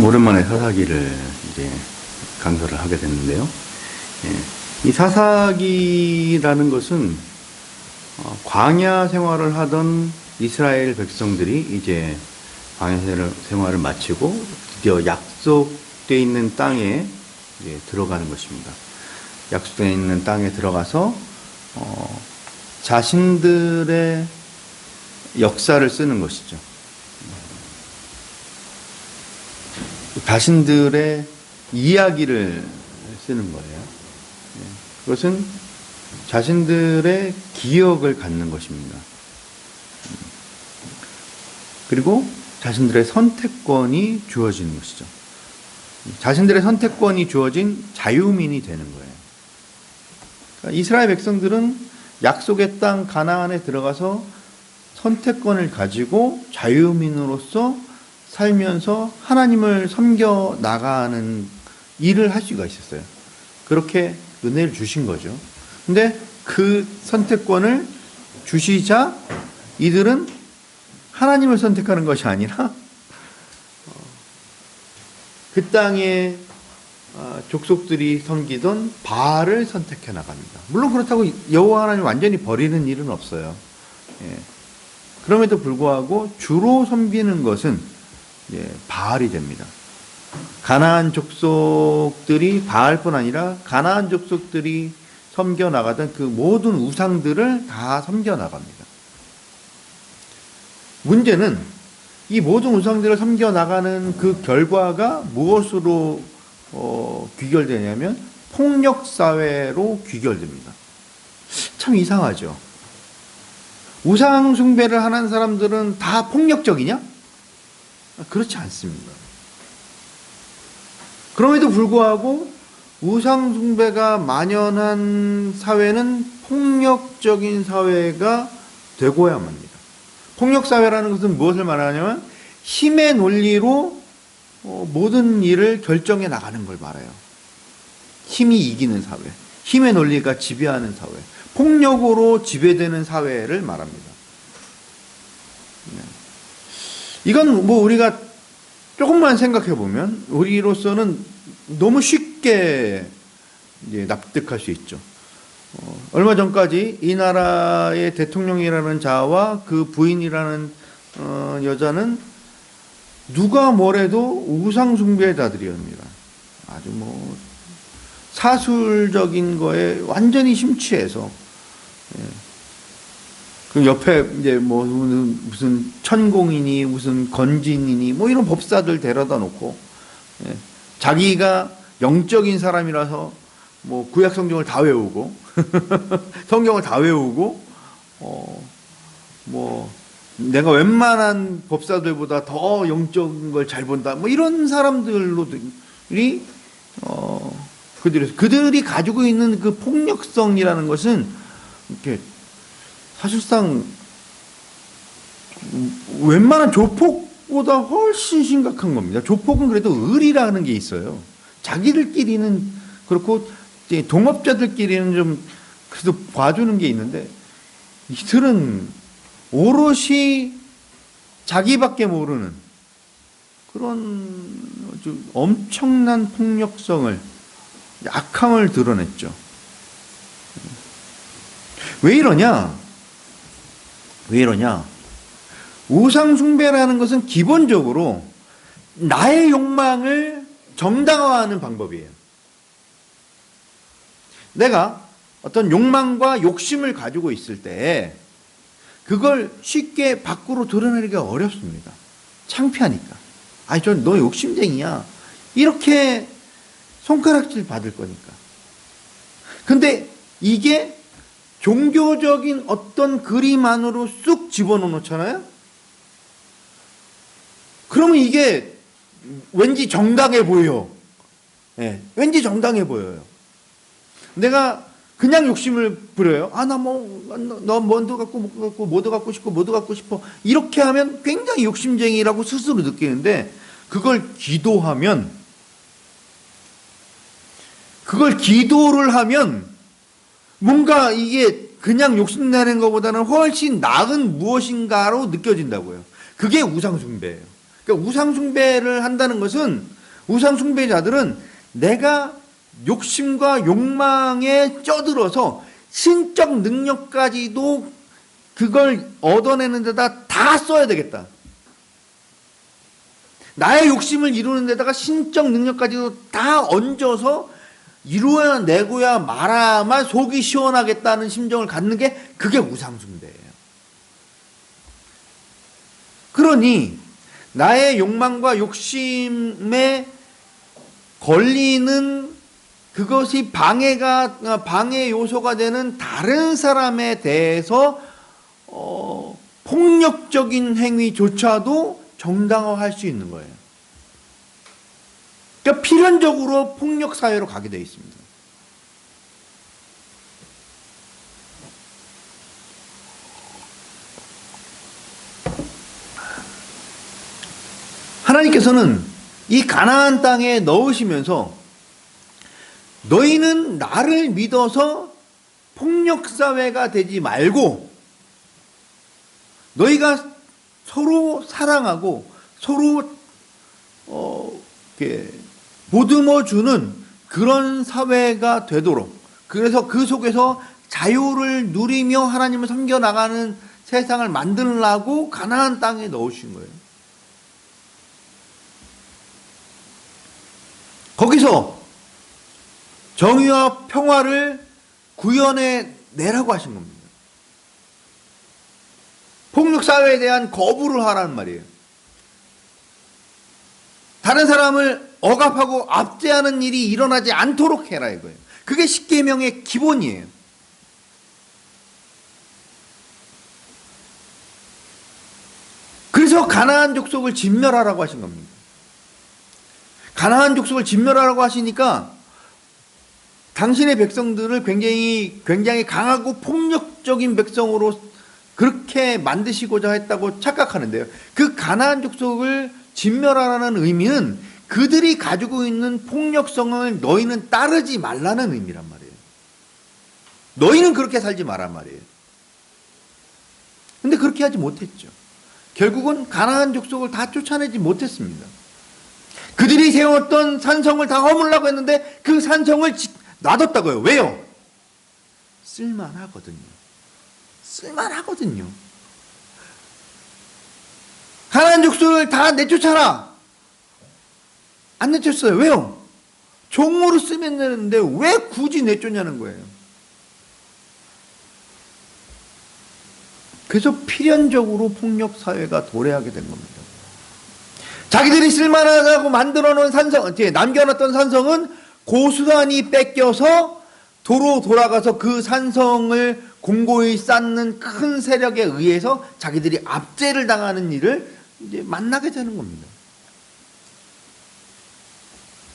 오랜만에 사사기를 이제 강좌를 하게 됐는데요. 이 사사기라는 것은 광야 생활을 하던 이스라엘 백성들이 이제 광야 생활을 마치고 드디어 약속되어 있는 땅에 이제 들어가는 것입니다. 약속되어 있는 땅에 들어가서 자신들의 역사를 쓰는 것이죠. 자신들의 이야기를 쓰는 거예요. 그것은 자신들의 기억을 갖는 것입니다. 그리고 자신들의 선택권이 주어지는 것이죠. 자신들의 선택권이 주어진 자유민이 되는 거예요. 그러니까 이스라엘 백성들은 약속의 땅 가나안에 들어가서 선택권을 가지고 자유민으로서 살면서 하나님을 섬겨 나가는 일을 할 수가 있었어요. 그렇게 은혜를 주신 거죠. 근데 그 선택권을 주시자 이들은 하나님을 선택하는 것이 아니라 그 땅에 족속들이 섬기던 바알을 선택해 나갑니다. 물론 그렇다고 여호와 하나님 완전히 버리는 일은 없어요. 그럼에도 불구하고 주로 섬기는 것은 바알이 됩니다. 가나안 족속들이 바알뿐 아니라 가나안 족속들이 섬겨 나가던 그 모든 우상들을 다 섬겨 나갑니다. 문제는 이 모든 우상들을 섬겨 나가는 그 결과가 무엇으로 귀결되냐면 폭력 사회로 귀결됩니다. 참 이상하죠. 우상 숭배를 하는 사람들은 다 폭력적이냐? 그렇지 않습니다. 그럼에도 불구하고 우상 숭배가 만연한 사회는 폭력적인 사회가 되고야만 합니다. 폭력 사회라는 것은 무엇을 말하냐면 힘의 논리로 모든 일을 결정해 나가는 걸 말해요. 힘이 이기는 사회, 힘의 논리가 지배하는 사회, 폭력으로 지배되는 사회를 말합니다. 이건 뭐 우리가 조금만 생각해 보면 우리로서는 너무 쉽게 납득할 수 있죠. 얼마 전까지 이 나라의 대통령이라는 자와 그 부인이라는 여자는 누가 뭐래도 우상 숭배자들이옵니다. 아주 뭐 사술적인 거에 완전히 심취해서 그 옆에 이제 뭐 무슨 천공이니 무슨 건진이니 뭐 이런 법사들 데려다 놓고 자기가 영적인 사람이라서 뭐 구약 성경을 다 외우고 성경을 다 외우고 뭐 내가 웬만한 법사들보다 더 영적인 걸 잘 본다 뭐 이런 사람들이 그들이 가지고 있는 그 폭력성이라는 것은 이렇게 사실상 웬만한 조폭보다 훨씬 심각한 겁니다. 조폭은 그래도 의리라는 게 있어요. 자기들끼리는 그렇고 동업자들끼리는 좀 그래도 봐주는 게 있는데 이들은 오롯이 자기밖에 모르는 그런 아주 엄청난 폭력성을 악함을 드러냈죠. 왜 이러냐? 우상 숭배라는 것은 기본적으로 나의 욕망을 정당화하는 방법이에요. 내가 어떤 욕망과 욕심을 가지고 있을 때 그걸 쉽게 밖으로 드러내기가 어렵습니다. 창피하니까. 아니, 너 욕심쟁이야. 이렇게 손가락질 받을 거니까. 근데 이게 종교적인 어떤 그림 안으로 쑥 집어넣잖아요? 그러면 이게 왠지 정당해 보여요. 왠지 정당해 보여요. 내가 그냥 욕심을 부려요. 너 뭐도 갖고 싶어. 이렇게 하면 굉장히 욕심쟁이라고 스스로 느끼는데 그걸 기도하면 그걸 기도를 하면 뭔가 이게 그냥 욕심내는 것보다는 훨씬 나은 무엇인가로 느껴진다고요. 그게 우상숭배예요. 그러니까 우상숭배를 한다는 것은, 우상숭배자들은 내가 욕심과 욕망에 쩌들어서 신적 능력까지도 그걸 얻어내는 데다 다 써야 되겠다. 나의 욕심을 이루는 데다가 신적 능력까지도 다 얹어서 이루어내고야 말아야만 속이 시원하겠다는 심정을 갖는 게, 그게 우상숭배예요. 그러니 나의 욕망과 욕심에 걸리는 그것이 방해 요소가 되는 다른 사람에 대해서 폭력적인 행위조차도 정당화할 수 있는 거예요. 그러니까 필연적으로 폭력 사회로 가게 되어 있습니다. 하나님께서는 이 가나안 땅에 넣으시면서 너희는 나를 믿어서 폭력 사회가 되지 말고 너희가 서로 사랑하고 서로 보듬어 주는 그런 사회가 되도록, 그래서 그 속에서 자유를 누리며 하나님을 섬겨 나가는 세상을 만들라고 가나안 땅에 넣으신 거예요. 거기서 정의와 평화를 구현해 내라고 하신 겁니다. 폭력사회에 대한 거부를 하라는 말이에요. 다른 사람을 억압하고 압제하는 일이 일어나지 않도록 해라 이거예요. 그게 십계명의 기본이에요. 그래서 가나안 족속을 진멸하라고 하신 겁니다. 가나안 족속을 진멸하라고 하시니까 당신의 백성들을 굉장히 강하고 폭력적인 백성으로 그렇게 만드시고자 했다고 착각하는데요. 그 가나안 족속을 진멸하라는 의미는 그들이 가지고 있는 폭력성을 너희는 따르지 말라는 의미란 말이에요. 너희는 그렇게 살지 말란 말이에요. 근데 그렇게 하지 못했죠. 결국은 가나안 족속을 다 쫓아내지 못했습니다. 그들이 세웠던 산성을 다 허물라고 했는데 그 산성을 놔뒀다고요. 왜요? 쓸만하거든요. 쓸만하거든요. 가나안 족속을 다 내쫓아라. 안 내쫓았어요. 왜요? 종으로 쓰면 되는데 왜 굳이 내쫓냐는 거예요. 그래서 필연적으로 폭력사회가 도래하게 된 겁니다. 자기들이 쓸만하다고 만들어 놓은 산성, 남겨놨던 산성은 고스란히 뺏겨서 도로 돌아가서 그 산성을 공고히 쌓는 큰 세력에 의해서 자기들이 압제를 당하는 일을 이제 만나게 되는 겁니다.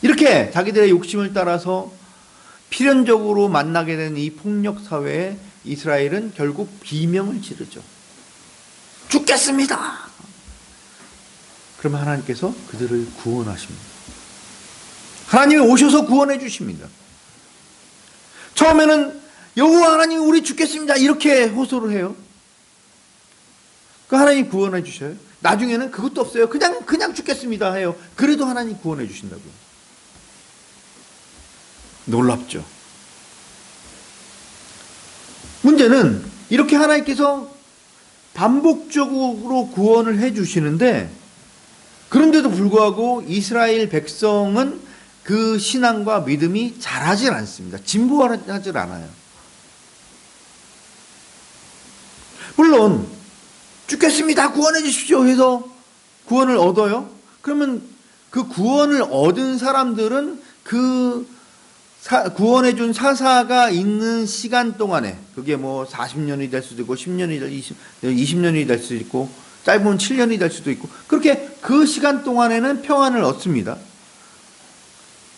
이렇게 자기들의 욕심을 따라서 필연적으로 만나게 된 이 폭력사회에 이스라엘은 결국 비명을 지르죠. 죽겠습니다. 그러면 하나님께서 그들을 구원하십니다. 하나님이 오셔서 구원해 주십니다. 처음에는 여호와 하나님 우리 죽겠습니다 이렇게 호소를 해요. 그 하나님 구원해 주셔요. 나중에는 그것도 없어요. 그냥 죽겠습니다 해요. 그래도 하나님 구원해 주신다고요. 놀랍죠. 문제는 이렇게 하나님께서 반복적으로 구원을 해 주시는데, 그런데도 불구하고 이스라엘 백성은 그 신앙과 믿음이 자라질 않습니다. 진보하질 않아요. 물론 죽겠습니다 구원해 주십시오 해서 구원을 얻어요. 그러면 그 구원을 얻은 사람들은 그 구원해 준 사사가 있는 시간 동안에, 그게 뭐 40년이 될 수도 있고 10년이 될 20년이 될 수도 있고 짧으면 7년이 될 수도 있고, 그렇게 그 시간 동안에는 평안을 얻습니다.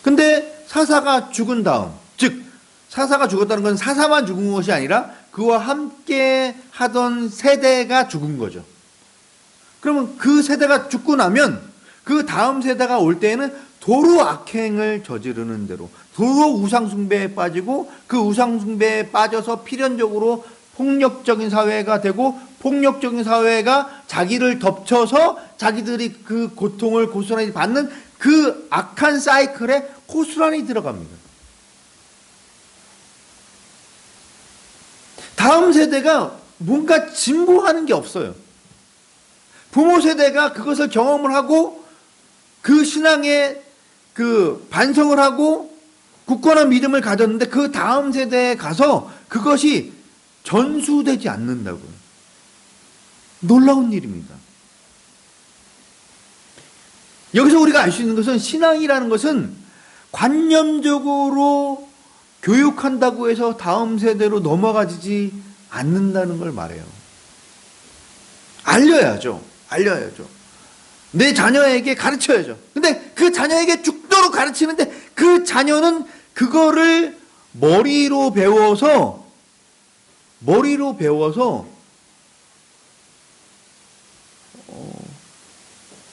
근데 사사가 죽은 다음, 즉 사사가 죽었다는 건 사사만 죽은 것이 아니라 그와 함께 하던 세대가 죽은 거죠. 그러면 그 세대가 죽고 나면 그 다음 세대가 올 때에는 도로 악행을 저지르는 대로, 도로 우상숭배에 빠지고 그 우상숭배에 빠져서 필연적으로 폭력적인 사회가 되고, 폭력적인 사회가 자기를 덮쳐서 자기들이 그 고통을 고스란히 받는 그 악한 사이클에 고스란히 들어갑니다. 다음 세대가 뭔가 진보하는 게 없어요. 부모 세대가 그것을 경험을 하고 그 신앙의 그 반성을 하고 굳건한 믿음을 가졌는데 그 다음 세대에 가서 그것이 전수되지 않는다고요. 놀라운 일입니다. 여기서 우리가 알 수 있는 것은 신앙이라는 것은 관념적으로 교육한다고 해서 다음 세대로 넘어가지 않는다는 걸 말해요. 알려야죠. 내 자녀에게 가르쳐야죠. 근데 그 자녀에게 죽도록 가르치는데 그 자녀는 그거를 머리로 배워서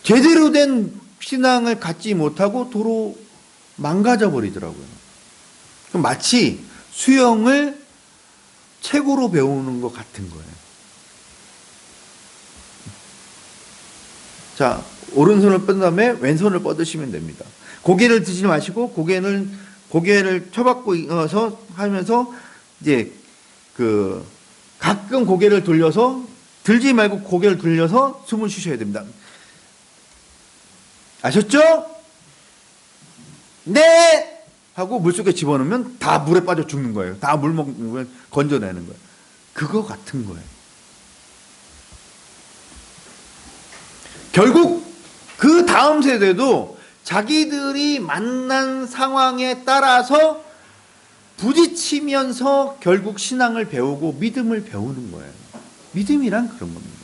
제대로 된 신앙을 갖지 못하고 도로 망가져 버리더라고요. 마치 수영을 책으로 배우는 것 같은 거예요. 자, 오른손을 뺀 다음에 왼손을 뻗으시면 됩니다. 고개를 드시지 마시고 고개를 쳐박고서 하면서 이제 가끔 고개를 돌려서 들지 말고 고개를 돌려서 숨을 쉬셔야 됩니다. 아셨죠? 네! 하고 물속에 집어넣으면 다 물에 빠져 죽는 거예요. 다 물 먹는 건져내는 거예요. 그거 같은 거예요. 결국 그 다음 세대도 자기들이 만난 상황에 따라서 부딪히면서 결국 신앙을 배우고 믿음을 배우는 거예요. 믿음이란 그런 겁니다.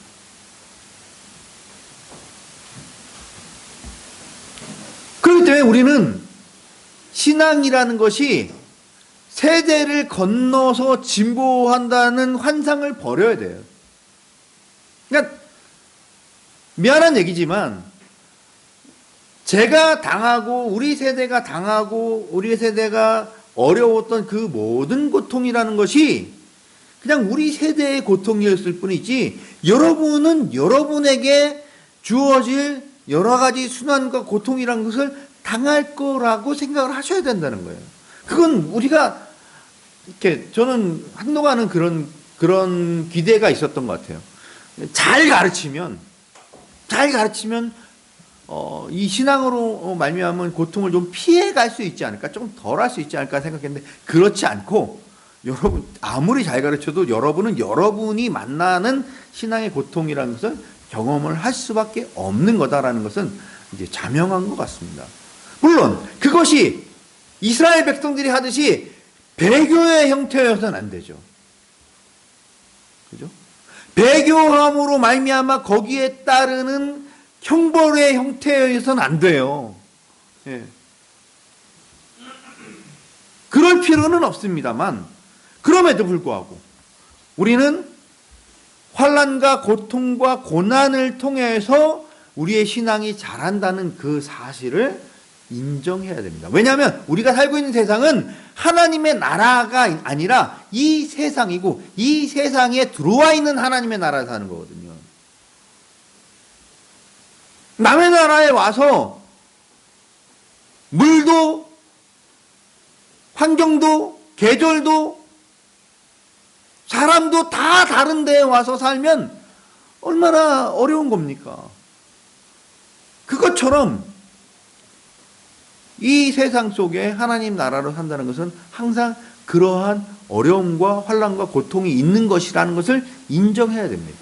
그렇기 때문에 우리는 신앙이라는 것이 세대를 건너서 진보한다는 환상을 버려야 돼요. 그러니까 미안한 얘기지만 제가 당하고 우리 세대가 당하고 우리 세대가 어려웠던 그 모든 고통이라는 것이 그냥 우리 세대의 고통이었을 뿐이지 여러분은 여러분에게 주어질 여러 가지 순환과 고통이라는 것을 당할 거라고 생각을 하셔야 된다는 거예요. 그건 우리가 이렇게 저는 한동안은 그런 기대가 있었던 것 같아요. 잘 가르치면 이 신앙으로 말미암은 고통을 좀 피해갈 수 있지 않을까, 좀 덜 할 수 있지 않을까 생각했는데 그렇지 않고 여러분 아무리 잘 가르쳐도 여러분은 여러분이 만나는 신앙의 고통이라는 것을 경험을 할 수밖에 없는 거다라는 것은 이제 자명한 것 같습니다. 물론 그것이 이스라엘 백성들이 하듯이 배교의 형태여서는 안 되죠. 그죠? 배교함으로 말미암아 거기에 따르는 형벌의 형태여서는 안 돼요. 예. 그럴 필요는 없습니다만 그럼에도 불구하고 우리는 환난과 고통과 고난을 통해서 우리의 신앙이 자란다는 그 사실을 인정해야 됩니다. 왜냐하면 우리가 살고 있는 세상은 하나님의 나라가 아니라 이 세상이고 이 세상에 들어와 있는 하나님의 나라에 사는 거거든요. 남의 나라에 와서 물도 환경도 계절도 사람도 다 다른 데에 와서 살면 얼마나 어려운 겁니까? 그것처럼 이 세상 속에 하나님 나라로 산다는 것은 항상 그러한 어려움과 환난과 고통이 있는 것이라는 것을 인정해야 됩니다.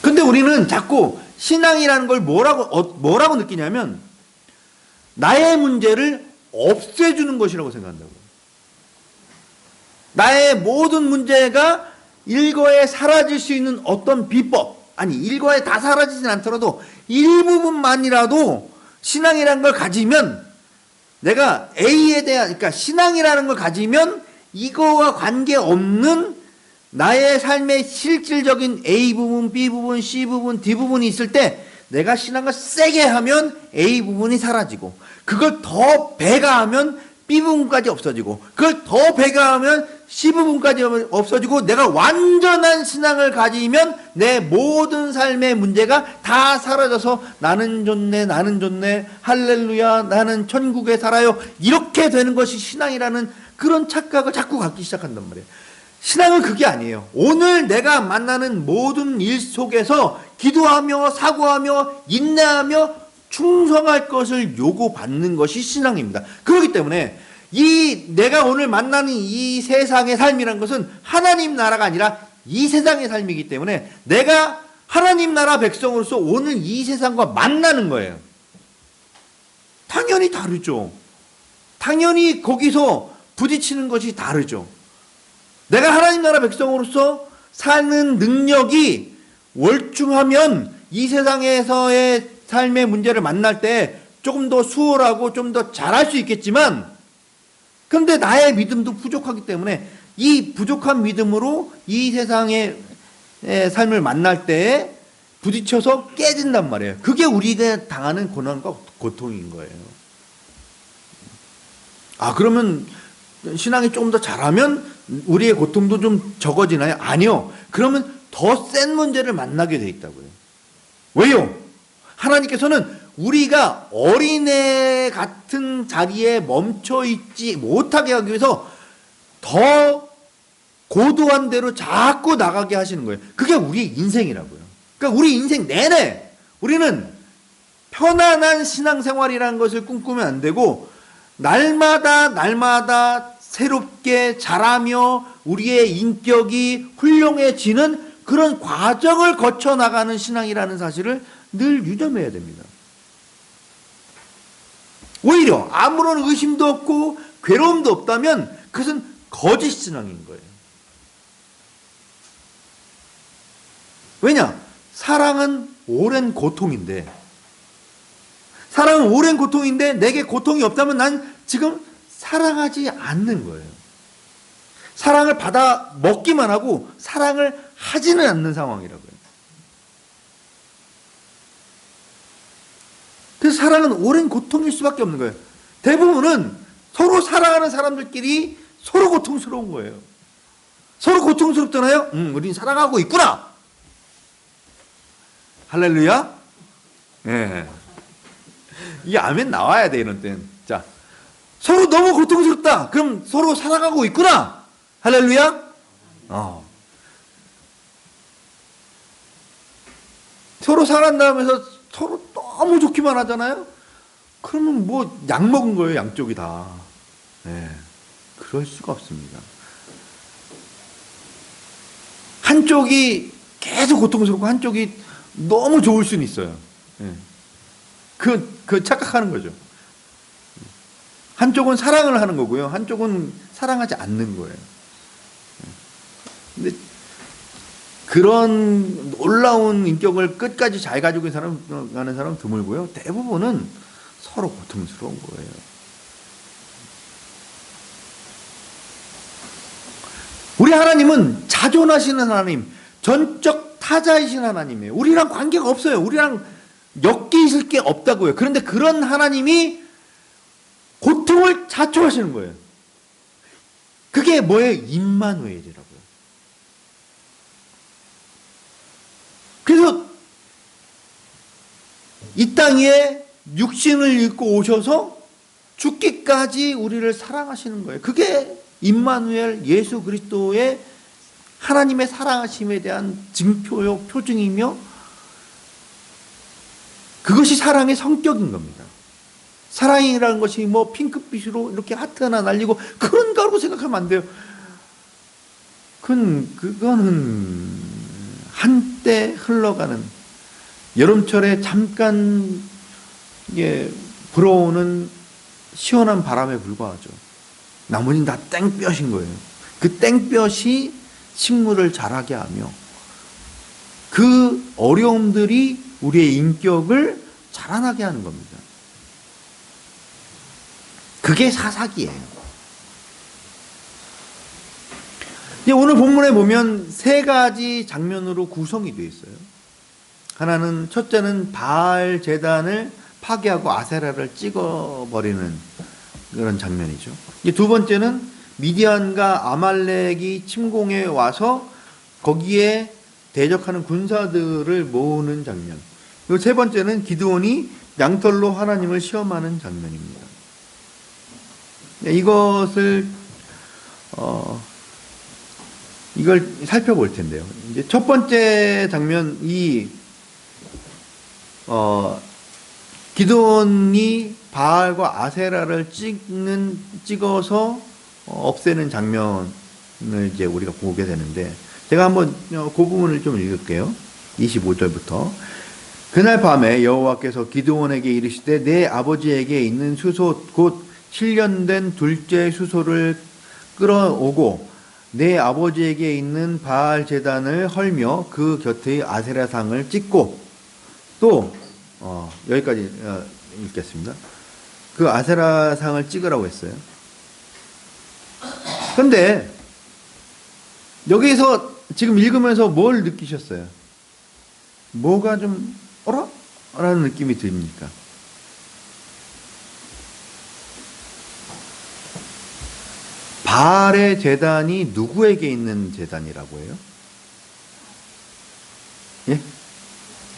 근데 우리는 자꾸 신앙이라는 걸 뭐라고 느끼냐면 나의 문제를 없애주는 것이라고 생각한다고요. 나의 모든 문제가 일거에 사라질 수 있는 어떤 비법, 아니 일거에 다 사라지진 않더라도 일부분만이라도 신앙이라는 걸 가지면 내가 A에 대한, 그러니까 신앙이라는 걸 가지면 이거와 관계없는 나의 삶의 실질적인 A 부분, B 부분, C 부분, D 부분이 있을 때 내가 신앙을 세게 하면 A 부분이 사라지고, 그걸 더 배가하면 B 부분까지 없어지고, 그걸 더 배가하면 C 부분까지 없어지고, 내가 완전한 신앙을 가지면 내 모든 삶의 문제가 다 사라져서 나는 좋네, 나는 좋네, 할렐루야, 나는 천국에 살아요, 이렇게 되는 것이 신앙이라는 그런 착각을 자꾸 갖기 시작한단 말이에요. 신앙은 그게 아니에요. 오늘 내가 만나는 모든 일 속에서 기도하며 사고하며 인내하며 충성할 것을 요구받는 것이 신앙입니다. 그렇기 때문에 내가 오늘 만나는 이 세상의 삶이란 것은 하나님 나라가 아니라 이 세상의 삶이기 때문에 내가 하나님 나라 백성으로서 오늘 이 세상과 만나는 거예요. 당연히 다르죠. 당연히 거기서 부딪히는 것이 다르죠. 내가 하나님 나라 백성으로서 사는 능력이 월중하면 이 세상에서의 삶의 문제를 만날 때 조금 더 수월하고 좀 더 잘할 수 있겠지만, 그런데 나의 믿음도 부족하기 때문에 이 부족한 믿음으로 이 세상의 삶을 만날 때 부딪혀서 깨진단 말이에요. 그게 우리가 당하는 고난과 고통인 거예요. 그러면 신앙이 조금 더 잘하면 우리의 고통도 좀 적어지나요? 아니요. 그러면 더 센 문제를 만나게 돼 있다고요. 왜요? 하나님께서는 우리가 어린애 같은 자리에 멈춰 있지 못하게 하기 위해서 더 고도한 데로 자꾸 나가게 하시는 거예요. 그게 우리의 인생이라고요. 그러니까 우리 인생 내내 우리는 편안한 신앙생활이라는 것을 꿈꾸면 안 되고, 날마다 새롭게 자라며 우리의 인격이 훌륭해지는 그런 과정을 거쳐 나가는 신앙이라는 사실을 늘 유념해야 됩니다. 오히려 아무런 의심도 없고 괴로움도 없다면 그것은 거짓 신앙인 거예요. 왜냐? 사랑은 오랜 고통인데 내게 고통이 없다면 난 지금 사랑하지 않는 거예요. 사랑을 받아 먹기만 하고 사랑을 하지는 않는 상황이라고요. 그래서 사랑은 오랜 고통일 수밖에 없는 거예요. 대부분은 서로 사랑하는 사람들끼리 서로 고통스러운 거예요. 서로 고통스럽잖아요. 우린 사랑하고 있구나. 할렐루야. 예. 이 아멘 나와야 돼, 이런 때는. 자, 서로 너무 고통스럽다. 그럼 서로 사랑하고 있구나. 할렐루야. 서로 사랑한다면서 서로 너무 좋기만 하잖아요. 그러면 뭐 약 먹은 거예요, 양쪽이 다. 네, 그럴 수가 없습니다. 한쪽이 계속 고통스럽고 한쪽이 너무 좋을 수는 있어요. 네. 그 착각하는 거죠. 한쪽은 사랑을 하는 거고요, 한쪽은 사랑하지 않는 거예요. 근데 그런 놀라운 인격을 끝까지 잘 가지고 가는 사람은 드물고요. 대부분은 서로 고통스러운 거예요. 우리 하나님은 자존하시는 하나님, 전적 타자이신 하나님이에요. 우리랑 관계가 없어요. 우리랑 엮여 있을 게 없다고요. 그런데 그런 하나님이 고통을 자초하시는 거예요. 그게 뭐예요? 임마누엘이라고요. 그래서 이 땅에 육신을 입고 오셔서 죽기까지 우리를 사랑하시는 거예요. 그게 임마누엘 예수 그리스도의 하나님의 사랑하심에 대한 증표요, 표징이며 그것이 사랑의 성격인 겁니다. 사랑이라는 것이 뭐 핑크빛으로 이렇게 하트 하나 날리고 그런 거라고 생각하면 안 돼요. 그거는 한때 흘러가는 여름철에 잠깐 불어오는 시원한 바람에 불과하죠. 나머지는 다 땡볕인 거예요. 그 땡볕이 식물을 자라게 하며 그 어려움들이 우리의 인격을 자라나게 하는 겁니다. 그게 사사기예요. 오늘 본문에 보면 세 가지 장면으로 구성이 되어 있어요. 하나는, 첫째는 바알 제단을 파괴하고 아세라를 찍어버리는 그런 장면이죠. 두 번째는 미디안과 아말렉이 침공해 와서 거기에 대적하는 군사들을 모으는 장면. 그리고 세 번째는 기드온이 양털로 하나님을 시험하는 장면입니다. 이걸 살펴볼 텐데요. 이제 첫 번째 장면, 기드온이 바알과 아세라를 찍어서 없애는 장면을 이제 우리가 보게 되는데, 제가 한번 그 부분을 좀 읽을게요. 25절부터. 그날 밤에 여호와께서 기드온에게 이르시되 내 아버지에게 있는 수소 곧 7년 된 둘째 수소를 끌어오고 내 아버지에게 있는 바알 제단을 헐며 그 곁의 아세라상을 찍고 또 여기까지 읽겠습니다. 그 아세라상을 찍으라고 했어요. 그런데 여기서 지금 읽으면서 뭘 느끼셨어요? 뭐가 좀 어라? 라는 느낌이 듭니까? 바알의 제단이 누구에게 있는 제단이라고 해요? 예?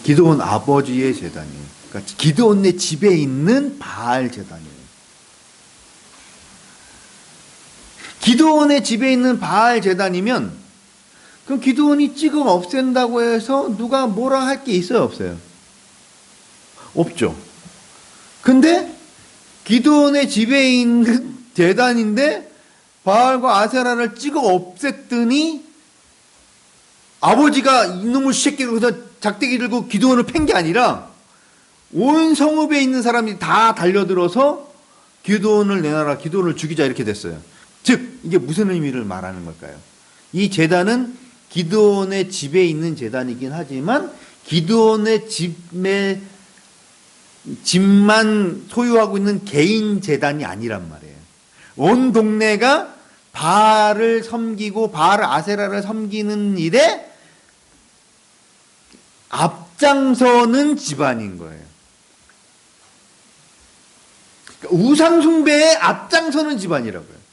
기드온 아버지의 제단이에요. 그러니까 기드온의 집에 있는 바알 제단이에요. 기드온의 집에 있는 바알 제단이면 그럼 기드온이 찍어 없앤다고 해서 누가 뭐라 할 게 있어요, 없어요? 없죠. 근데 기드온의 집에 있는 제단인데 바알과 아세라를 찍어 없앴더니 아버지가 이놈의 새끼를 그래서 작대기 들고 기드온을 팬 게 아니라 온 성읍에 있는 사람이 다 달려들어서 기드온을 내놔라, 기드온을 죽이자 이렇게 됐어요. 즉 이게 무슨 의미를 말하는 걸까요? 이 제단은 기드온의 집에 있는 제단이긴 하지만 기드온의 집만 소유하고 있는 개인 제단이 아니란 말이에요. 온 동네가 바알을 섬기고 바알 아세라를 섬기는 일에 앞장서는 집안인 거예요. 그러니까 우상숭배에 앞장서는 집안이라고요.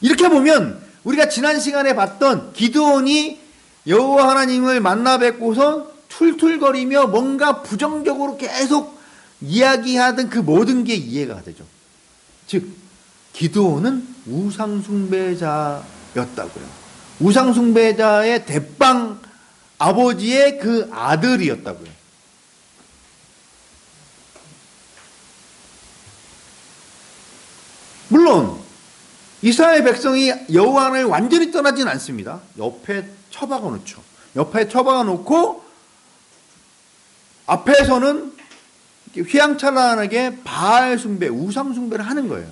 이렇게 보면 우리가 지난 시간에 봤던 기드온이 여호와 하나님을 만나 뵙고서 툴툴거리며 뭔가 부정적으로 계속 이야기하던 그 모든 게 이해가 되죠. 즉 기드온은 우상숭배자였다고요. 우상숭배자의 대빵 아버지의 그 아들이었다고요. 물론 이스라엘 백성이 여호와 하나님을 완전히 떠나진 않습니다. 옆에 처박아 놓죠. 옆에 처박아 놓고 앞에서는 휘황찬란하게 바알 숭배, 우상 숭배를 하는 거예요.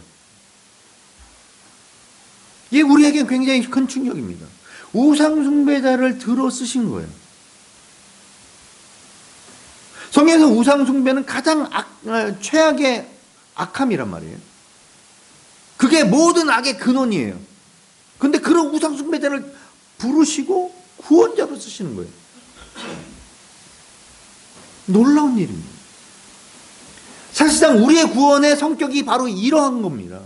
이게 우리에게 굉장히 큰 충격입니다. 우상 숭배자를 들어 쓰신 거예요. 성경에서 우상 숭배는 가장 최악의 악함이란 말이에요. 그게 모든 악의 근원이에요. 근데 그런 우상 숭배자를 부르시고 구원자로 쓰시는 거예요. 놀라운 일입니다. 사실상 우리의 구원의 성격이 바로 이러한 겁니다.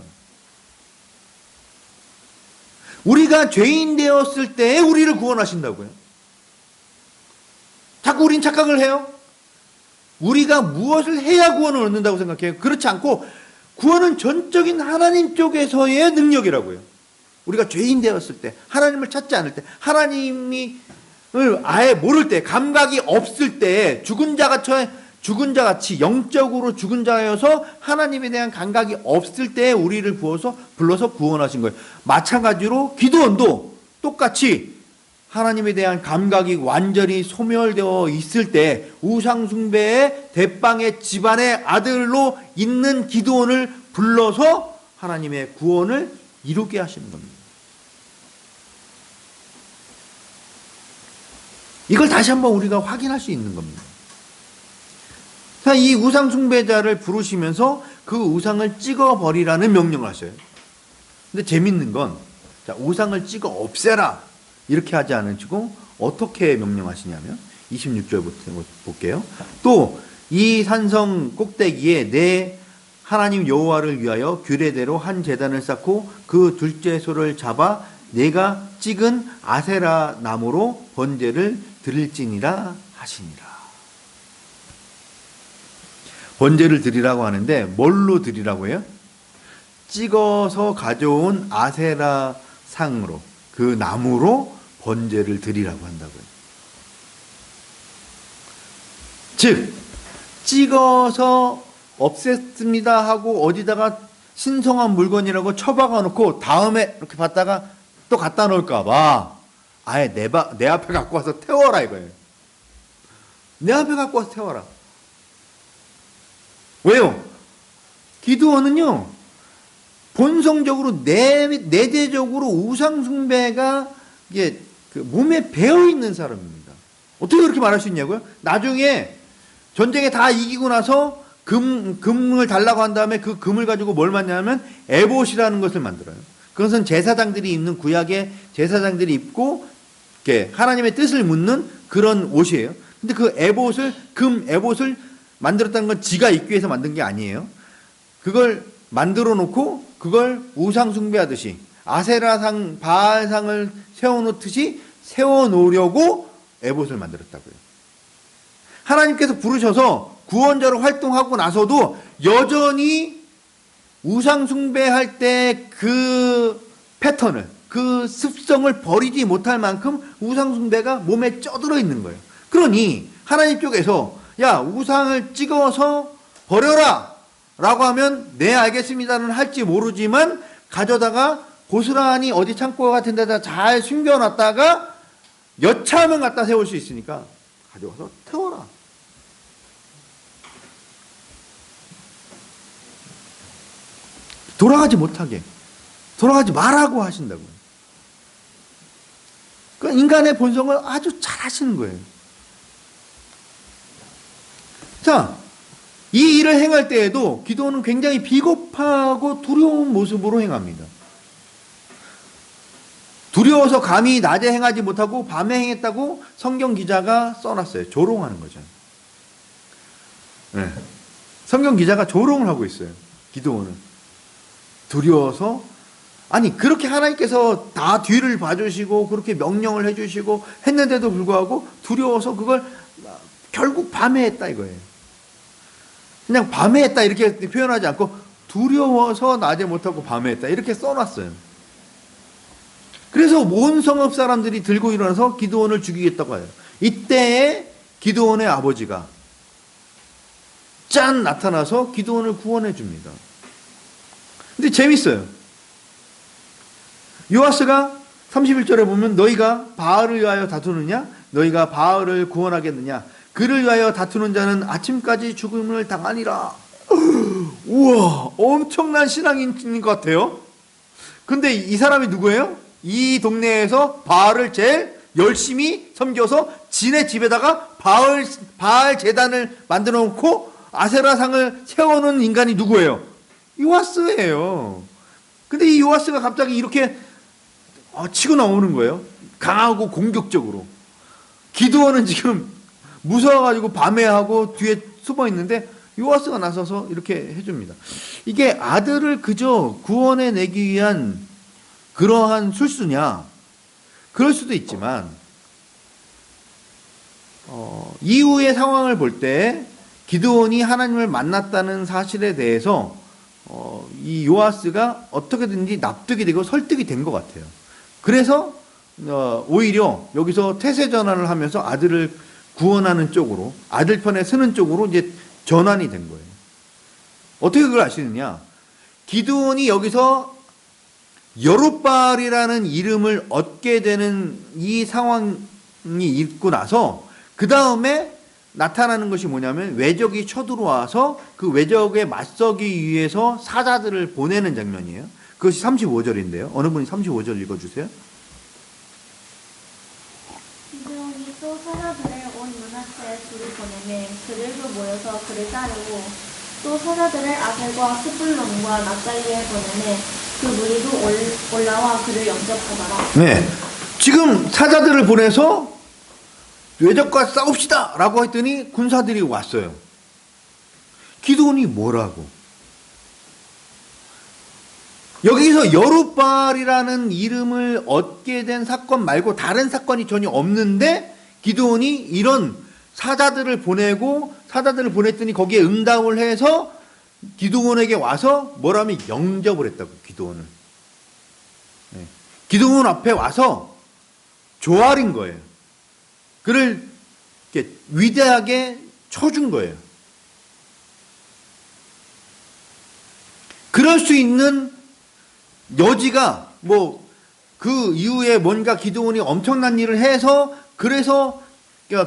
우리가 죄인 되었을 때 우리를 구원하신다고요. 자꾸 우린 착각을 해요. 우리가 무엇을 해야 구원을 얻는다고 생각해요. 그렇지 않고 구원은 전적인 하나님 쪽에서의 능력이라고요. 우리가 죄인 되었을 때, 하나님을 찾지 않을 때, 하나님을 아예 모를 때, 감각이 없을 때, 죽은 자같이 영적으로 죽은 자여서 하나님에 대한 감각이 없을 때 우리를 불러서 구원하신 거예요. 마찬가지로 기드온도 똑같이 하나님에 대한 감각이 완전히 소멸되어 있을 때 우상숭배의 대빵의 집안의 아들로 있는 기드온을 불러서 하나님의 구원을 이루게 하시는 겁니다. 이걸 다시 한번 우리가 확인할 수 있는 겁니다. 이 우상숭배자를 부르시면서 그 우상을 찍어버리라는 명령을 하셔요. 근데 재밌는 건 자, 우상을 찍어 없애라. 이렇게 하지 않으시고 어떻게 명령하시냐면 26절부터 볼게요. 또 이 산성 꼭대기에 내 하나님 여호와를 위하여 규례대로 한 제단을 쌓고 그 둘째 소를 잡아 내가 찍은 아세라 나무로 번제를 드릴지니라 하시니라. 번제를 드리라고 하는데 뭘로 드리라고 해요? 찍어서 가져온 아세라 상으로, 그 나무로 번제를 드리라고 한다고요. 즉 찍어서 없앴습니다 하고 어디다가 신성한 물건이라고 처박아 놓고 다음에 이렇게 봤다가 또 갖다 놓을까 봐 아예 내 앞에 갖고 와서 태워라 이거예요. 내 앞에 갖고 와서 태워라. 왜요? 기드온은요, 본성적으로 내재적으로 우상숭배가 이게 그 몸에 배어 있는 사람입니다. 어떻게 그렇게 말할 수 있냐고요? 나중에 전쟁에 다 이기고 나서 금을 달라고 한 다음에 그 금을 가지고 뭘 만드냐면 에봇이라는 것을 만들어요. 그것은 제사장들이 입는, 구약의 제사장들이 입고 이렇게 하나님의 뜻을 묻는 그런 옷이에요. 근데 그 에봇을, 금 에봇을 만들었다는 건 지가 입기 위해서 만든 게 아니에요. 그걸 만들어 놓고 그걸 우상 숭배하듯이 아세라상, 바알상을 세워놓듯이 세워놓으려고 에봇을 만들었다고요. 하나님께서 부르셔서 구원자로 활동하고 나서도 여전히 우상 숭배할 때 그 패턴을, 그 습성을 버리지 못할 만큼 우상 숭배가 몸에 쪄들어 있는 거예요. 그러니 하나님 쪽에서 야, 우상을 찍어서 버려라 라고 하면 네 알겠습니다는 할지 모르지만 가져다가 고스란히 어디 창고 같은 데다 잘 숨겨놨다가 여차하면 갖다 세울 수 있으니까 가져와서 태워라. 돌아가지 못하게, 돌아가지 말라고 하신다고요. 그러니까 인간의 본성을 아주 잘 하시는 거예요. 자, 이 일을 행할 때에도 기도는 굉장히 비겁하고 두려운 모습으로 행합니다. 두려워서 감히 낮에 행하지 못하고 밤에 행했다고 성경 기자가 써놨어요. 조롱하는 거죠. 네. 성경 기자가 조롱을 하고 있어요. 기도는. 두려워서, 아니 그렇게 하나님께서 다 뒤를 봐주시고 그렇게 명령을 해주시고 했는데도 불구하고 두려워서 그걸 결국 밤에 했다 이거예요. 그냥 밤에 했다 이렇게 표현하지 않고 두려워서 낮에 못하고 밤에 했다 이렇게 써놨어요. 그래서 온 성읍 사람들이 들고 일어나서 기드온을 죽이겠다고 해요. 이때에 기드온의 아버지가 짠 나타나서 기드온을 구원해 줍니다. 근데 재밌어요. 요아스가 31절에 보면 너희가 바알을 위하여 다투느냐? 너희가 바알을 구원하겠느냐? 그를 위하여 다투는 자는 아침까지 죽음을 당하니라. 우와, 엄청난 신앙인인 것 같아요. 근데 이 사람이 누구예요? 이 동네에서 바알을 제일 열심히 섬겨서 지네 집에다가 바알 제단을 만들어 놓고 아세라상을 세워놓은 인간이 누구예요? 요아스예요. 근데 이 요아스가 갑자기 이렇게 치고 나오는 거예요. 강하고 공격적으로. 기드온은 지금 무서워가지고 밤에하고 뒤에 숨어 있는데 요아스가 나서서 이렇게 해줍니다. 이게 아들을 그저 구원해 내기 위한 그러한 술수냐? 그럴 수도 있지만 이후의 상황을 볼 때 기드온이 하나님을 만났다는 사실에 대해서 이 요아스가 어떻게든지 납득이 되고 설득이 된 것 같아요. 그래서 오히려 여기서 태세 전환을 하면서 아들을 구원하는 쪽으로, 아들 편에 서는 쪽으로 이제 전환이 된 거예요. 어떻게 그걸 아시느냐? 기드온이 여기서 여룻바알이라는 이름을 얻게 되는 이 상황이 있고 나서 그 다음에 나타나는 것이 뭐냐면 외적이 쳐들어와서 그 외적에 맞서기 위해서 사자들을 보내는 장면이에요. 그것이 35절인데요. 어느 분이 35절 읽어주세요. 기드온이 또 사자들을 온 므낫세에 둘을 보내매 그들도 모여서 그를 따르고 또 사자들을 아셀과 스불론과 납달리에 보내매 그 무리도 올라와 그를 영접하더라. 네. 지금 사자들을 보내서 외적과 싸웁시다 라고 했더니 군사들이 왔어요. 기드온이 뭐라고? 여기서 여룻바알이라는 이름을 얻게 된 사건 말고 다른 사건이 전혀 없는데 기드온이 이런 사자들을 보냈더니 거기에 응답을 해서 기드온에게 와서 뭐라면 영접을 했다고. 기드온을. 네. 기드온 앞에 와서 조아린 거예요. 그를 이렇게 위대하게 쳐준 거예요. 그럴 수 있는 여지가 그 이후에 뭔가 기드온이 엄청난 일을 해서 그래서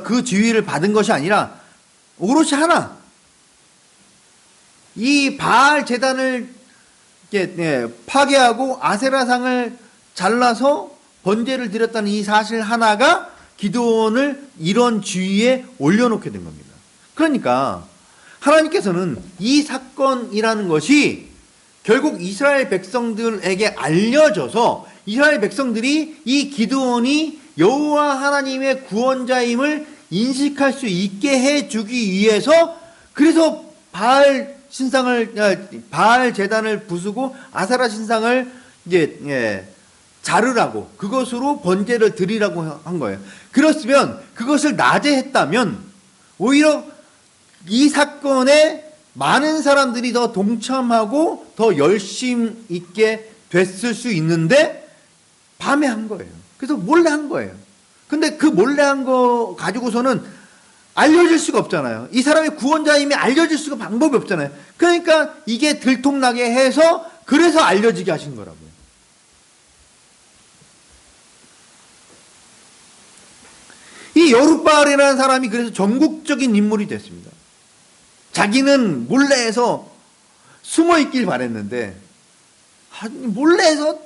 그 지위를 받은 것이 아니라 오롯이 하나, 이 바알 제단을 파괴하고 아세라상을 잘라서 번제를 드렸다는 이 사실 하나가 기드온을 이런 지위에 올려놓게 된 겁니다. 그러니까 하나님께서는 이 사건이라는 것이 결국 이스라엘 백성들에게 알려져서 이스라엘 백성들이 이 기드온이 여호와 하나님의 구원자임을 인식할 수 있게 해주기 위해서 그래서 바알 제단을 부수고 아세라 신상을 자르라고 그것으로 번제를 드리라고 한 거예요. 그렇으면 그것을 낮에 했다면 오히려 이 사건에 많은 사람들이 더 동참하고 더 열심 있게 됐을 수 있는데 밤에 한 거예요. 그래서 몰래 한 거예요. 근데 그 몰래 한 거 가지고서는 알려질 수가 없잖아요. 이 사람의 구원자임이 알려질 수가 방법이 없잖아요. 그러니까 이게 들통나게 해서 그래서 알려지게 하신 거라고요. 이 여룻바알이라는 사람이 그래서 전국적인 인물이 됐습니다. 자기는 몰래해서 숨어 있길 바랬는데 몰래해서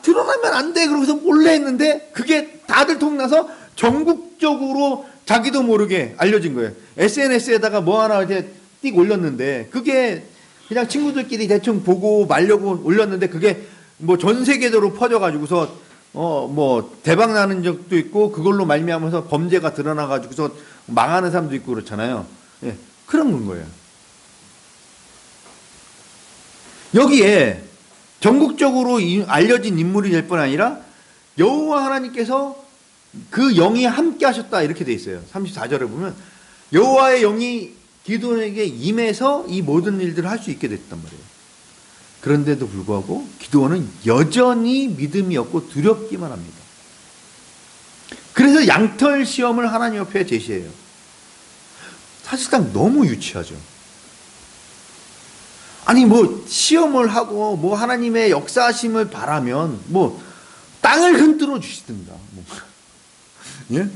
드러나면 안 돼 그러고서 몰래 했는데 그게 다들 통나서 전국적으로 자기도 모르게 알려진 거예요. SNS에다가 뭐 하나 이제 띡 올렸는데 그게 그냥 친구들끼리 대충 보고 말려고 올렸는데 그게 뭐 전 세계적으로 퍼져가지고서 뭐 대박 나는 적도 있고 그걸로 말미암아서 범죄가 드러나가지고서 망하는 사람도 있고 그렇잖아요. 예, 그런 건 거예요. 여기에 전국적으로 알려진 인물이 될 뿐 아니라 여호와 하나님께서 그 영이 함께 하셨다 이렇게 돼 있어요. 34절에 보면 여호와의 영이 기드온에게 임해서 이 모든 일들을 할 수 있게 됐단 말이에요. 그런데도 불구하고 기드온은 여전히 믿음이 없고 두렵기만 합니다. 그래서 양털 시험을 하나님 옆에 제시해요. 사실상 너무 유치하죠. 아니 뭐 시험을 하고 뭐 하나님의 역사하심을 바라면 뭐 땅을 흔들어 주시든가 뭐. 예?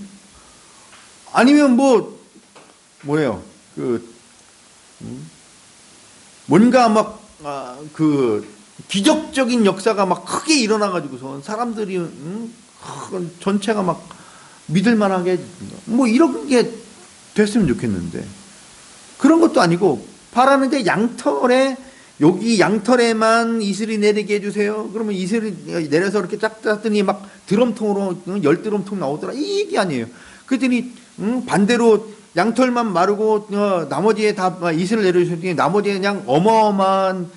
아니면 뭐예요? 뭔가 막 기적적인 역사가 막 크게 일어나가지고서 사람들이 전체가 막 믿을만하게 해주든가 뭐 이런 게 됐으면 좋겠는데 그런 것도 아니고 바라는데 여기 양털에만 이슬이 내리게 해주세요. 그러면 이슬이 내려서 이렇게 쫙 짰더니 막 드럼통으로 10드럼통 나오더라. 이게 아니에요. 그랬더니 반대로 양털만 마르고 나머지에 다 이슬을 내려주셨더니 나머지에 그냥 어마어마한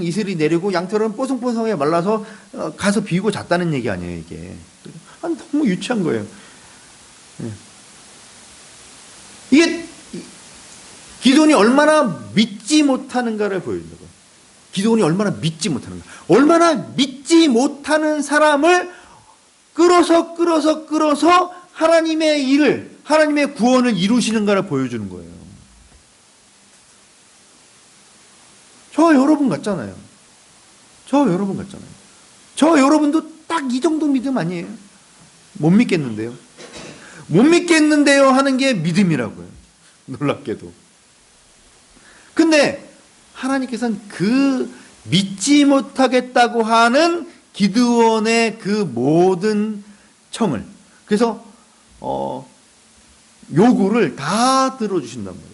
이슬이 내리고 양털은 뽀송뽀송하게 말라서 가서 비우고 잤다는 얘기 아니에요 이게. 너무 유치한 거예요. 이게 기드온이 얼마나 믿지 못하는가를 보여주는 거예요. 기드온이 얼마나 믿지 못하는가. 얼마나 믿지 못하는 사람을 끌어서 하나님의 일을, 하나님의 구원을 이루시는가를 보여주는 거예요. 저 여러분 같잖아요. 저 여러분도 딱 이 정도 믿음 아니에요? 못 믿겠는데요. 못 믿겠는데요 하는 게 믿음이라고요. 놀랍게도. 근데 하나님께서는 그 믿지 못하겠다고 하는 기드온의 그 모든 청을 그래서 요구를 다 들어주신단 말이에요.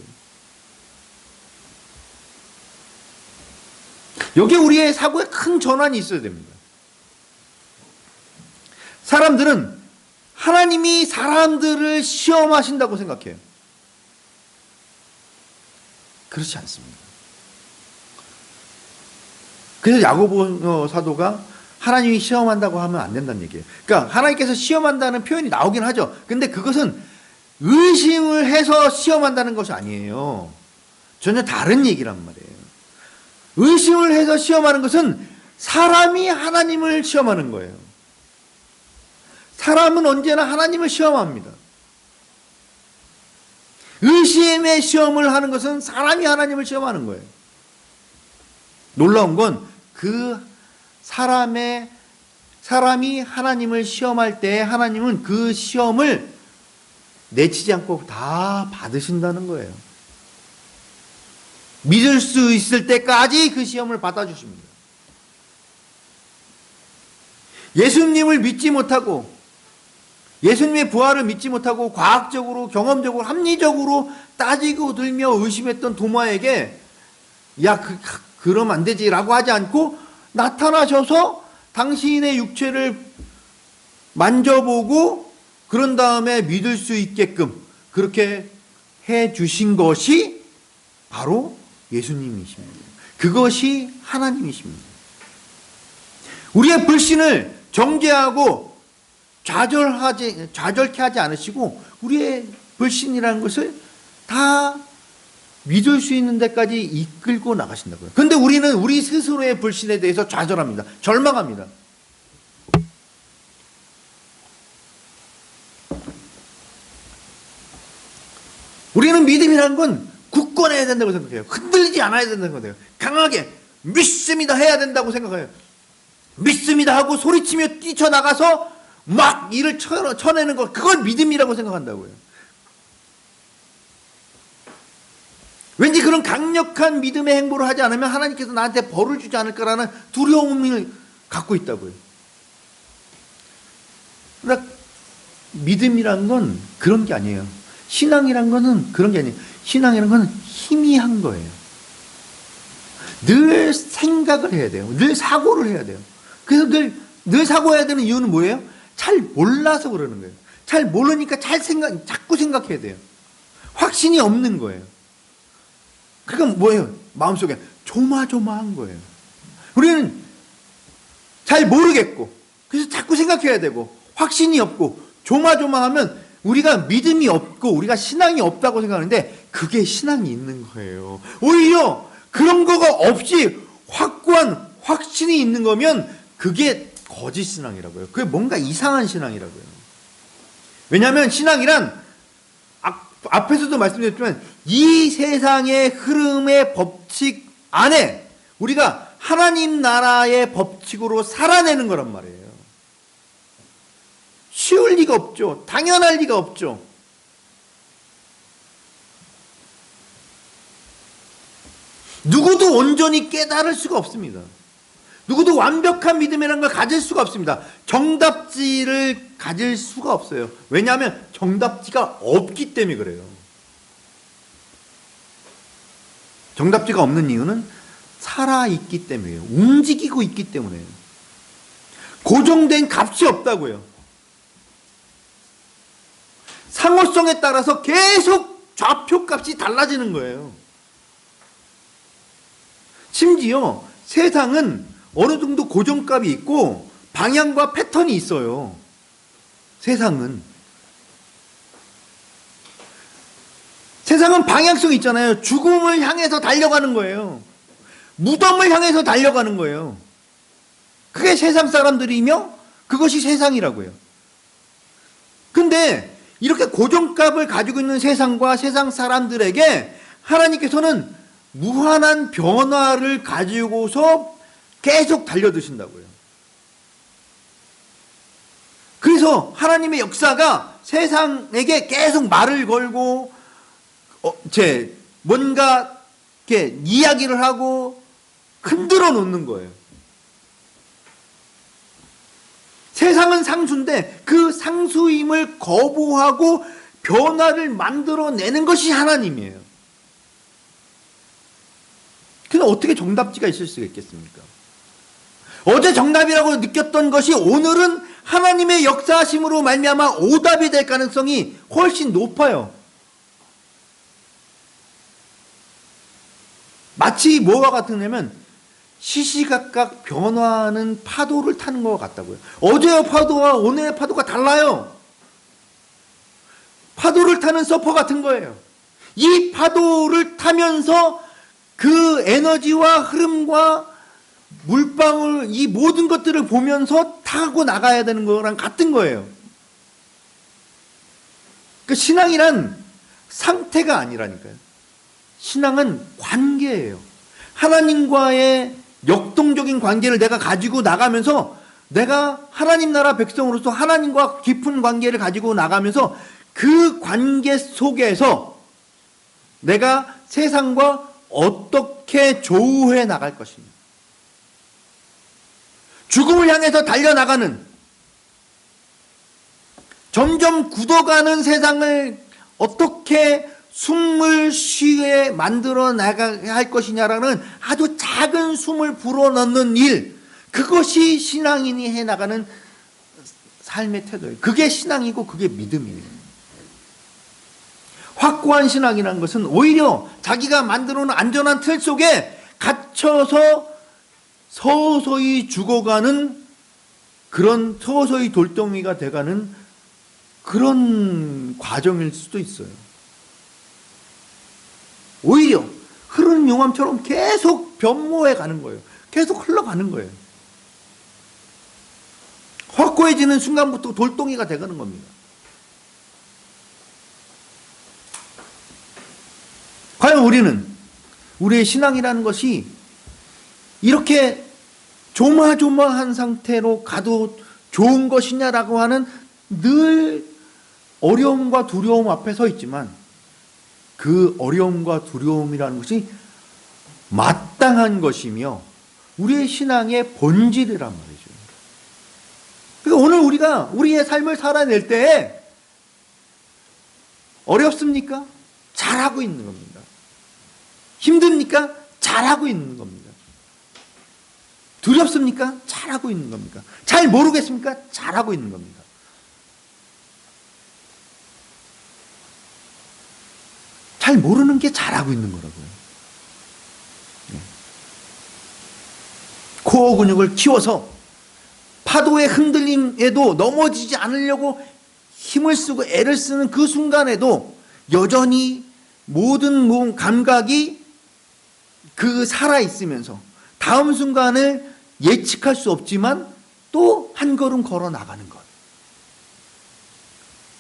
여기에 우리의 사고에 큰 전환이 있어야 됩니다. 사람들은 하나님이 사람들을 시험하신다고 생각해요. 그렇지 않습니다. 그래서 야고보 사도가 하나님이 시험한다고 하면 안 된다는 얘기예요. 그러니까 하나님께서 시험한다는 표현이 나오긴 하죠. 근데 그것은 의심을 해서 시험한다는 것이 아니에요. 전혀 다른 얘기란 말이에요. 의심을 해서 시험하는 것은 사람이 하나님을 시험하는 거예요. 사람은 언제나 하나님을 시험합니다. 의심의 시험을 하는 것은 사람이 하나님을 시험하는 거예요. 놀라운 건 그 사람이 하나님을 시험할 때 하나님은 그 시험을 내치지 않고 다 받으신다는 거예요. 믿을 수 있을 때까지 그 시험을 받아주십니다. 예수님을 믿지 못하고 예수님의 부활을 믿지 못하고 과학적으로 경험적으로 합리적으로 따지고 들며 의심했던 도마에게 그러면 안 되지라고 하지 않고 나타나셔서 당신의 육체를 만져보고 그런 다음에 믿을 수 있게끔 그렇게 해 주신 것이 바로 예수님이십니다. 그것이 하나님이십니다. 우리의 불신을 정죄하고 좌절케 하지 않으시고 우리의 불신이라는 것을 다 믿을 수 있는 데까지 이끌고 나가신다고요. 그런데 우리는 우리 스스로의 불신에 대해서 좌절합니다. 절망합니다. 우리는 믿음이라는 건 굳건해야 된다고 생각해요. 흔들리지 않아야 된다고 생각해요. 강하게 믿습니다 해야 된다고 생각해요. 믿습니다 하고 소리치며 뛰쳐나가서 막 일을 쳐내는 것, 그걸 믿음이라고 생각한다고요. 왠지 그런 강력한 믿음의 행보를 하지 않으면 하나님께서 나한테 벌을 주지 않을까라는 두려움을 갖고 있다고요. 그러나 믿음이란 건 그런 게 아니에요. 신앙이란 거는 그런 게 아니에요. 신앙이란 건 희미한 거예요. 늘 생각을 해야 돼요. 늘 사고를 해야 돼요. 그래서 늘 사고해야 되는 이유는 뭐예요? 잘 몰라서 그러는 거예요. 잘 모르니까 자꾸 생각해야 돼요. 확신이 없는 거예요. 그러니까 뭐예요? 마음속에 조마조마한 거예요. 우리는 잘 모르겠고 그래서 자꾸 생각해야 되고 확신이 없고 조마조마하면 우리가 믿음이 없고 우리가 신앙이 없다고 생각하는데 그게 신앙이 있는 거예요. 오히려 그런 거가 없이 확고한 확신이 있는 거면 그게 거짓 신앙이라고요. 그게 뭔가 이상한 신앙이라고요. 왜냐하면 신앙이란 앞에서도 말씀드렸지만 이 세상의 흐름의 법칙 안에 우리가 하나님 나라의 법칙으로 살아내는 거란 말이에요. 쉬울 리가 없죠. 당연할 리가 없죠. 누구도 온전히 깨달을 수가 없습니다. 누구도 완벽한 믿음이라는 걸 가질 수가 없습니다. 정답지를 가질 수가 없어요. 왜냐하면 정답지가 없기 때문에 그래요. 정답지가 없는 이유는 살아있기 때문이에요. 움직이고 있기 때문에요. 고정된 값이 없다고요. 상호성에 따라서 계속 좌표값이 달라지는 거예요. 심지어 세상은 어느 정도 고정값이 있고 방향과 패턴이 있어요. 세상은 방향성이 있잖아요. 죽음을 향해서 달려가는 거예요. 무덤을 향해서 달려가는 거예요. 그게 세상 사람들이며 그것이 세상이라고요. 근데 이렇게 고정값을 가지고 있는 세상과 세상 사람들에게 하나님께서는 무한한 변화를 가지고서 계속 달려드신다고요. 그래서 하나님의 역사가 세상에게 계속 말을 걸고 뭔가 이렇게 이야기를 하고 흔들어 놓는 거예요. 세상은 상수인데 그 상수임을 거부하고 변화를 만들어내는 것이 하나님이에요. 근데 어떻게 정답지가 있을 수가 있겠습니까? 어제 정답이라고 느꼈던 것이 오늘은 하나님의 역사하심으로 말미암아 오답이 될 가능성이 훨씬 높아요. 마치 뭐와 같으냐면 시시각각 변화하는 파도를 타는 것 같다고요. 어제의 파도와 오늘의 파도가 달라요. 파도를 타는 서퍼 같은 거예요. 이 파도를 타면서 그 에너지와 흐름과 물방울, 이 모든 것들을 보면서 타고 나가야 되는 거랑 같은 거예요. 그 신앙이란 상태가 아니라니까요. 신앙은 관계예요. 하나님과의 역동적인 관계를 내가 가지고 나가면서 내가 하나님 나라 백성으로서 하나님과 깊은 관계를 가지고 나가면서 그 관계 속에서 내가 세상과 어떻게 조우해 나갈 것입니다. 죽음을 향해서 달려나가는, 점점 굳어가는 세상을 어떻게 숨을 쉬게 만들어 나가야 할 것이냐라는 아주 작은 숨을 불어넣는 일, 그것이 신앙인이 해나가는 삶의 태도예요. 그게 신앙이고 그게 믿음이에요. 확고한 신앙이라는 것은 오히려 자기가 만들어 놓은 안전한 틀 속에 갇혀서 서서히 죽어가는, 그런 서서히 돌덩이가 돼가는 그런 과정일 수도 있어요. 오히려 흐르는 용암처럼 계속 변모해 가는 거예요. 계속 흘러가는 거예요. 확고해지는 순간부터 돌덩이가 돼가는 겁니다. 과연 우리는 우리의 신앙이라는 것이 이렇게 조마조마한 상태로 가도 좋은 것이냐라고 하는 늘 어려움과 두려움 앞에 서 있지만, 그 어려움과 두려움이라는 것이 마땅한 것이며 우리의 신앙의 본질이란 말이죠. 그러니까 오늘 우리가 우리의 삶을 살아낼 때 어렵습니까? 잘하고 있는 겁니다. 힘듭니까? 잘하고 있는 겁니다. 두렵습니까? 잘하고 있는 겁니까? 잘 모르겠습니까? 잘하고 있는 겁니다. 잘 모르는 게 잘하고 있는 거라고요. 코어 근육을 키워서 파도의 흔들림에도 넘어지지 않으려고 힘을 쓰고 애를 쓰는 그 순간에도 여전히 모든 몸 감각이 그 살아있으면서 다음 순간을 예측할 수 없지만 또 한 걸음 걸어 나가는 것.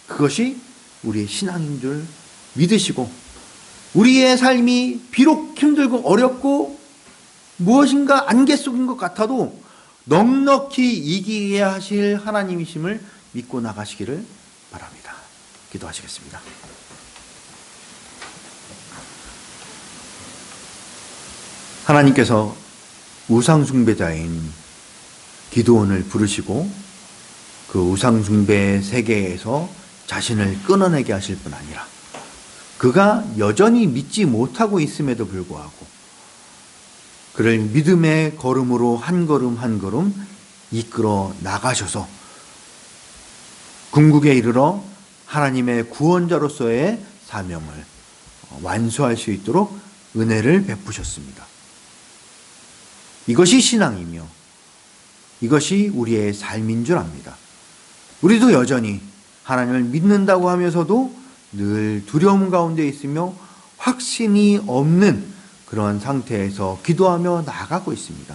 그것이 우리의 신앙인 줄 믿으시고, 우리의 삶이 비록 힘들고 어렵고 무엇인가 안개 속인 것 같아도 넉넉히 이기게 하실 하나님이심을 믿고 나가시기를 바랍니다. 기도하시겠습니다. 하나님께서 우상숭배자인 기드온을 부르시고 그 우상숭배 세계에서 자신을 끊어내게 하실 뿐 아니라 그가 여전히 믿지 못하고 있음에도 불구하고 그를 믿음의 걸음으로 한 걸음 한 걸음 이끌어 나가셔서 궁극에 이르러 하나님의 구원자로서의 사명을 완수할 수 있도록 은혜를 베푸셨습니다. 이것이 신앙이며 이것이 우리의 삶인 줄 압니다. 우리도 여전히 하나님을 믿는다고 하면서도 늘 두려움 가운데 있으며 확신이 없는 그런 상태에서 기도하며 나아가고 있습니다.